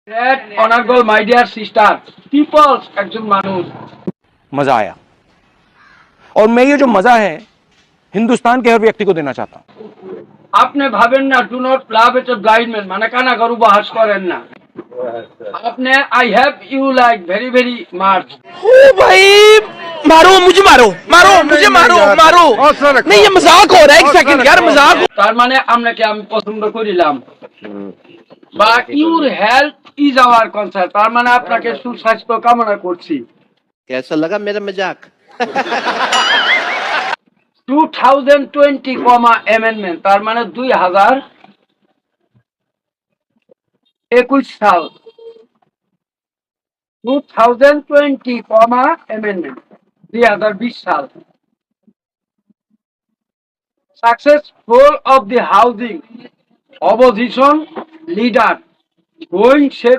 Honorable my dear sister, people's একজন মানুষ मजा आया और मैं ये जो मजा है हिंदुस्तान के हर व्यक्ति को देना चाहता हूं। আপনি ভাবেন না ডু নট লাভ ইট গাইডমেন্ট মানে কানা গরু বাহাস করেন না আপনি I have you like very very much ओ भाई मारो मुझे मारो मारो मुझे मारो मारो नहीं ये मजाक हो रहा है एक सेकंड यार मजाक তার মানে আপনাকে আমি পছন্দ করিলাম বা your health is our concern তার মানে আপনাকে সুস্বাস্থ্য কামনা করছি कैसा लगा मेरा मजाक 2020 অ্যামেন্ডমেন্ট তার মানে 2021 সাল 2020 অ্যামেন্ডমেন্ট 2020 সাল successful of the housing opposition leader going shape